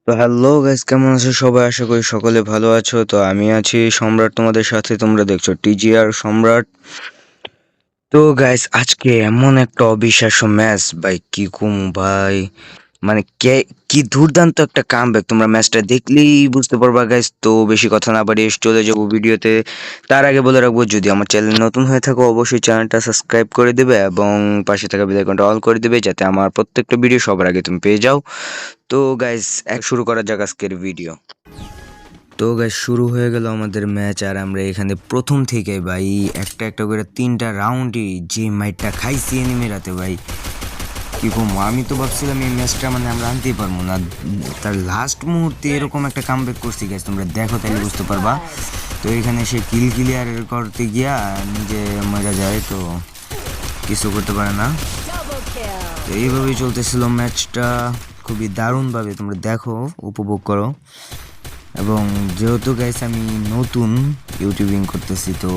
তো hello guys, কেমন আছো সবাই? আশা করি সকলে ভালো আছো। তো আমি আছি সম্রাট তোমাদের সাথে। তোমরা দেখছো টিজিআর সম্রাট। তো গাইস, আজকে এমন একটা অবিশ্বাস্য ম্যাচ ভাই, কি কম ভাই। মানে কি দুর্দান্ত একটা কামব্যাক, তোমরা ম্যাচটা দেখলেই বুঝতে পারবা গাইস। তো বেশি কথা না বাড়িয়ে চলে যাবো ভিডিওতে। তার আগে বলে রাখবো, যদি আমার চ্যানেল নতুন হয়ে থাকো অবশ্যই চ্যানেলটা সাবস্ক্রাইব করে দেবে এবং পাশে থাকা বেল আইকনটা অল করে দেবে, যাতে আমার প্রত্যেকটা ভিডিও সবার আগে তুমি পেয়ে যাও। তো গাইস, এক শুরু করা যাক আজকের ভিডিও। তো গাইস, শুরু হয়ে গেল আমাদের ম্যাচ। আর আমরা এখানে প্রথম থেকে ভাই একটা একটা করে 3টা রাউন্ডই যে মাইটটা খাইছি এনিমিরাতে ভাই, কি কম। আমি তো ভাবছিলাম এই ম্যাচটা মানে আমরা আনতেই পারবো না, তার লাস্ট মুহূর্তে এরকম একটা কামব্যাক করছি গাইস। তোমরা দেখো তাহলে বুঝতে পারবা। তো এখানে সে কিল ক্লিয়ার করতে গিয়া নিজে মজা যায়, তো কিছু করতে পারে না। তো এইভাবেই চলতেছিল ম্যাচটা, খুবই দারুণভাবে তোমরা দেখো, উপভোগ করো। এবং যেহেতু গাইস আমি নতুন ইউটিউবিং করতেছি, তো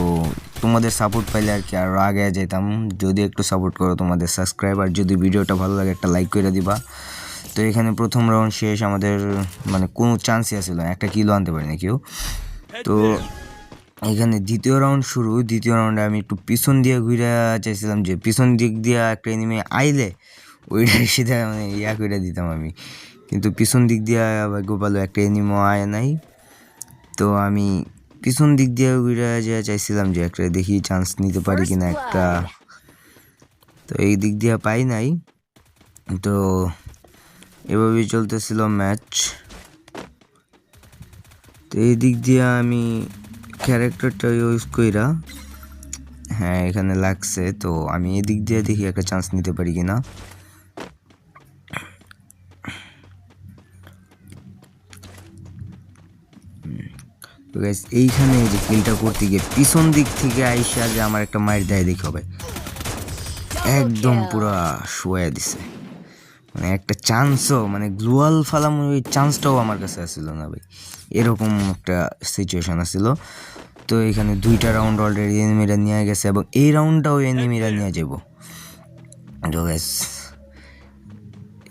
তোমাদের সাপোর্ট পাইলে আর কি আরও আগে যেতাম। যদি একটু সাপোর্ট করো, তোমাদের সাবস্ক্রাইবার, যদি ভিডিওটা ভালো লাগে একটা লাইক করে দিবা। তো এখানে প্রথম রাউন্ড শেষ, আমাদের মানে কোনো চান্সই আসছিল না, একটা কিলো আনতে পারি না কেউ। তো এখানে দ্বিতীয় রাউন্ড শুরু। দ্বিতীয় রাউন্ডে আমি একটু পিছন দিয়ে ঘুরে চাইছিলাম, যে পিছন দিক দিয়ে একটা এনিমি আইলে ওইটা সিধা মানে ইয়া করে দিতাম আমি, কিন্তু পিছন দিক দিয়ে ভাগ্য ভালো একটা এনিমো আয় নাই। তো আমি পিছন দিক দিয়ে ঘুরে যা চাইছিলাম যে একটা দেখি চান্স নিতে পারি কিনা একটা। তো এই দিক দিয়ে পাই নাই। তো এভাবেই চলতেছিল ম্যাচ। তো এই দিক দিয়ে আমি ক্যারেক্টারটা ইউজ কইরা, হ্যাঁ এখানে লাগছে। তো আমি এদিক দিয়ে দেখি একটা চান্স নিতে পারি কিনা। তো গাইস, এইখানে যে কিলটা করতে গিয়ে পিছন দিক থেকে আইসা যে আমার একটা মাইর দেয় দেখি হবে, একদম পুরা শোয়া দিছে। মানে একটা চান্সও, মানে গ্লোয়াল ফালাম ওই চান্সটাও আমার কাছে আসছিল না ভাই, এরকম একটা সিচুয়েশন আসছিল। তো এখানে 2টা রাউন্ড অলরেডি এনিমিরা নিয়ে গেছে এবং এই রাউন্ডটাও এনিমিরা নিয়ে যাব। তো গাইস,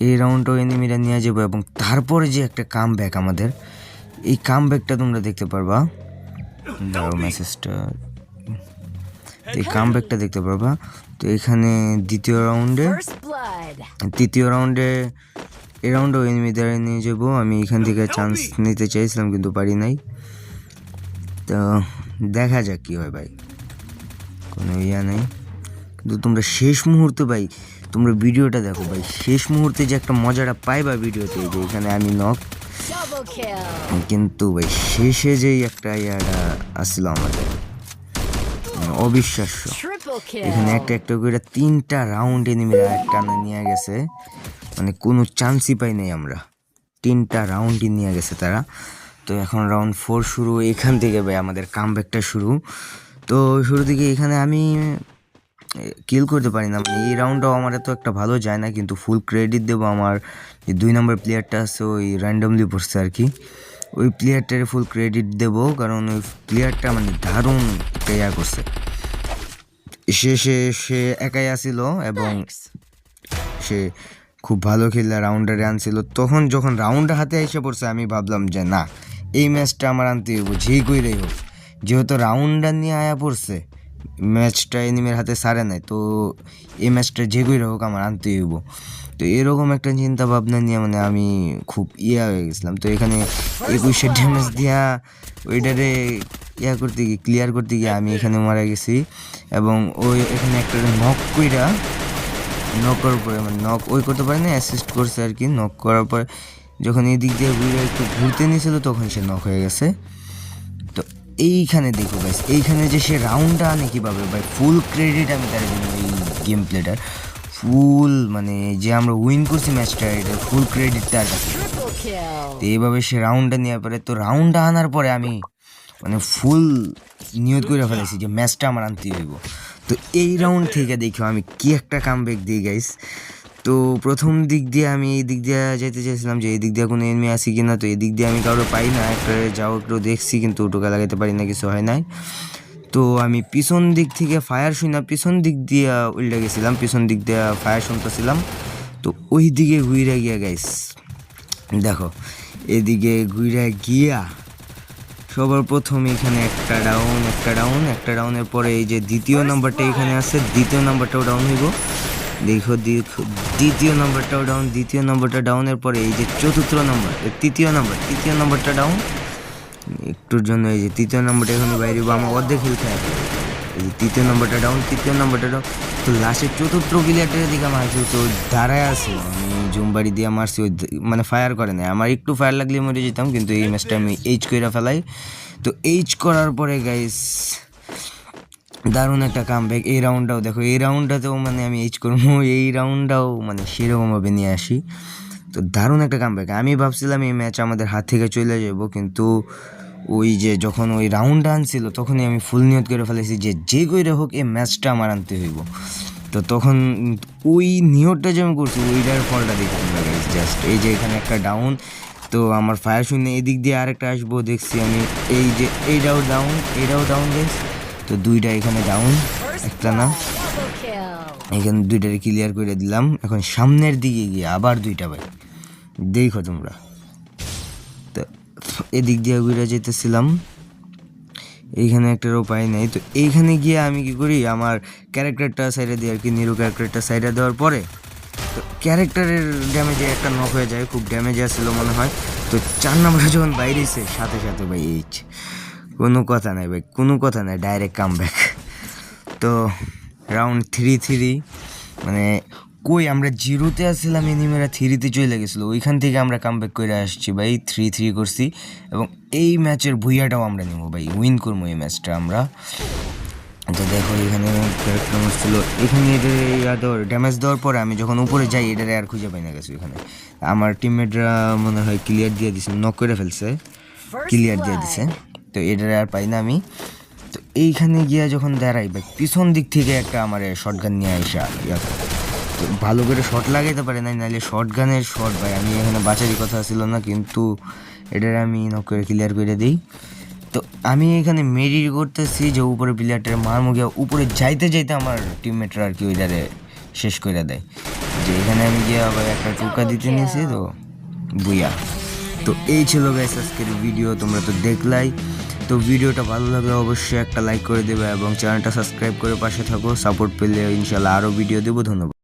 এই রাউন্ডটাও এনিমিরা নিয়ে যাব এবং তারপরে যে একটা কাম ব্যাক আমাদের, এই কাম ব্যাকটা তোমরা দেখতে পারবা। দাঁড়াও মেসেজটা, এই কাম ব্যাকটা দেখতে পারবা। তো এখানে তৃতীয় রাউন্ডে এই রাউন্ডেও এনিমি দ্বারা নিয়ে যাবো। আমি এখান থেকে চান্স নিতে চাইছিলাম কিন্তু পারি নাই। তো দেখা যাক কী হয় ভাই, কোনো ইয়া নেই। কিন্তু তোমরা শেষ মুহূর্তে ভাই, তোমরা ভিডিওটা দেখো ভাই, শেষ মুহূর্তে যে একটা মজাটা পাইবা ভিডিওতে, যে এখানে আমি নক, কিন্তু ভাই শেষে যেই একটা ইয়াটা আসছিল আমাদের, অবিশ্বাস্য। এখানে একটা একটা করে 3টা রাউন্ড এনিমিরা একটা নিয়ে গেছে, মানে কোনো চান্সই পাই নাই আমরা, 3টা রাউন্ডই নিয়ে গেছে তারা। তো এখন রাউন্ড 4 শুরু, এখান থেকে ভাই আমাদের কামব্যাকটা শুরু। তো শুরু থেকে এখানে আমি কিল করতে পারি না, মানে এই রাউন্ডটাও আমার তো একটা ভালো যায় না, কিন্তু ফুল ক্রেডিট দেবো আমার যে 2 নম্বর প্লেয়ারটা আছে, ওই র্যান্ডমলি পড়ছে আর কি, ওই প্লেয়ারটারে ফুল ক্রেডিট দেবো, কারণ ওই প্লেয়ারটা মানে দারুণ একটা ইয়া করছে। সে একাই আসিল এবং সে খুব ভালো খেলে রাউন্ডারে আনছিল। তখন যখন রাউন্ডটা হাতে এসে পড়ছে, আমি ভাবলাম যে না, এই ম্যাচটা আমার আনতে হইব যেই কইরাই হোক, যেহেতু রাউন্ডার নিয়ে আয়া পড়ছে, ম্যাচটা এনিমের হাতে সারে নাই, তো এই ম্যাচটা যে কইরা হোক আমার আনতে হইব। তো এরকম একটা চিন্তা ভাবনা নিয়ে মানে আমি খুব ইয়া হয়ে গেছিলাম। তো এখানে 21 ড্যামেজ দিয়া ওইটারে ইয়া করতে গিয়ে, ক্লিয়ার করতে গিয়ে আমি এখানে মারা গেছি। এবং ওই এখানে একটা নক কইরা, নক করার পরে মানে নক ওই করতে পারে না, অ্যাসিস্ট করছে আর কি। নক করার পরে যখন এই দিক দিয়ে ঘুরে একটু ঘুরতে নিয়েছিল, তখন সে নক হয়ে গেছে। তো এইখানে দেখো গাইস, এইখানে যে সে রাউন্ডটা আনে কীভাবে ভাই, ফুল ক্রেডিট আমি তার জন্য, এই গেম প্লেটার ফুল, মানে যে আমরা উইন করছি ম্যাচটা, এটা ফুল ক্রেডিট তার কাছে। তো এইভাবে সে রাউন্ডটা নেওয়ার পরে, তো রাউন্ডটা আনার পরে আমি মানে ফুল নিয়ত করে ফেলেছি যে ম্যাচটা আমার আনতেই হইব। তো এই রাউন্ড থেকে দেখো আমি কি একটা কামব্যাক দিই গাইস। তো প্রথম দিক দিয়ে আমি এই দিক দিয়ে যেতে চাইছিলাম যে এই দিক দিয়ে কোনো এনিমি আসি কিনা, তো এই দিক দিয়ে আমি কারো পাই না, একটা যাও একটু দেখছি কিন্তু টোকা লাগাইতে পারি না, কিছু হয় নাই। তো আমি পিছন দিক থেকে ফায়ার শুনি না, পিছন দিক দিয়ে উল্টে গেছিলাম, পিছন দিক দিয়ে ফায়ার শুনতেছিলাম। তো ওই দিকে ঘুরে গিয়ে গাইস দেখো, এদিকে ঘুরে গিয়া সবার প্রথম এখানে একটা ডাউনের পরে এই যে দ্বিতীয় নাম্বারটা এখানে আছে, দ্বিতীয় নাম্বারটাও ডাউন হইব। দেখো দ্বিতীয় নাম্বারটা ডাউনের পরে এই যে তৃতীয় নাম্বারটা ডাউন। একটুর জন্য এই যে তৃতীয় নাম্বারটা এখানে বাইরে আমার অর্ধেক হেলথ হয়ে গেল। এই যে তৃতীয় নাম্বারটা ডাউন। তো লাস্টের চতুর্থ প্লেয়ারটার দিকে মারছি, তো দাঁড়ায় আছে, আমি জুমবাড়ি দিয়ে মারছি, ওই মানে ফায়ার করে না, আমার একটু ফায়ার লাগলে মরে যেতাম, কিন্তু এই ম্যাচটা আমি এইচ করে ফেলাই। তো এইচ করার পরে গাইস দারুণ একটা কামব্যাক। এই রাউন্ডটাও দেখো, এই রাউন্ডটাতেও মানে আমি এইচ করবো, এই রাউন্ডটাও মানে সেরকমভাবে নিয়ে আসি। তো দারুণ একটা কামব্যাক। আমি ভাবছিলাম এই ম্যাচ আমাদের হাত থেকে চলে যাব, কিন্তু ওই যে যখন ওই রাউন্ডটা আনছিল তখনই আমি ফুল নিয়ত করে ফেলেছি যে কইরা হোক এই ম্যাচটা আমার আনতে হইব। তো তখন ওই নিয়তটা যে আমি করছি ওইটার ফলটা দেখি আমরা গাইস। জাস্ট এই যে এখানে একটা ডাউন, তো আমার ফায়ার শূন্য এদিক দিয়ে আরেকটা আসবো, দেখছি আমি এই যে এইটাও ডাউন গাইস। তো দুইটা এখানে ডাউন, একটা না, এখানে দুইটারে ক্লিয়ার করে দিলাম। এখন সামনের দিকে গিয়ে আবার দুইটা ভাই দেখো তোমরা। তো এদিক দিয়ে ঘুরে যেতেছিলাম, এইখানে একটার উপায় নেই। তো এইখানে গিয়ে আমি কি করি, আমার ক্যারেক্টারটা সাইডে দিই আর কি, নিরু ক্যারেক্টারটা সাইডে দেওয়ার পরে তো ক্যারেক্টারের ড্যামেজে একটা নক হয়ে যায়, খুব ড্যামেজে আসছিল মনে হয়। তো 4 নম্বরে যখন বাইরেছে সাথে ভাই এইচ, কোনো কথা নাই, ডাইরেক্ট কামব্যাক। তো রাউন্ড 3-3, মানে কই আমরা 0-তে আসছিলাম, এনিমেরা 3-তে চলে গেছিলো, ওইখান থেকে আমরা কামব্যাক করে আসছি ভাই, 3-3 করছি। এবং এই ম্যাচের ভুইয়াটাও আমরা নেবো ভাই, উইন করবো এই ম্যাচটা আমরা। তো দেখো এখানে ক্যারেক্টার ছিল, এখানে এটার ড্যামেজ দেওয়ার পরে আমি যখন উপরে যাই এটারে আর খুঁজে পাই না গেছি। এখানে আমার টিমমেটরা মনে হয় ক্লিয়ার দিয়ে দিছে, নক করে ফেলছে, ক্লিয়ার দিয়ে দিছে, তো এটারে আর পাই না আমি। তো এইখানে গিয়া যখন দাঁড়াই ভাই, পিছন দিক থেকে একটা আমার শর্টগান নিয়ে আসা, তো ভালো করে শট লাগাইতে পারে না, নাহলে শর্টগানের শট ভাই, আমি এখানে বাঁচারই কথা ছিল না, কিন্তু এটারে আমি নক করে ক্লিয়ার করে দিই। তো আমি এখানে মেরি করতেছি যে উপরে প্লেয়ারটার মার মুখে উপরে যাইতে আমার টিমমেটরা আর কি ওইটারে শেষ করে দেয়। যে এখানে আমি গিয়ে আবার একটা টোকা দিতে নিয়েছি, তো বুইয়া। তো এই ছিল গাইস আজকের ভিডিও, তোমরা তো দেখলাই। তো ভিডিওটা ভালো লাগলে অবশ্যই একটা লাইক করে দেবে এবং চ্যানেলটা সাবস্ক্রাইব করে পাশে থাকো। সাপোর্ট পেলে ইনশাল্লাহ আরও ভিডিও দেবো। ধন্যবাদ।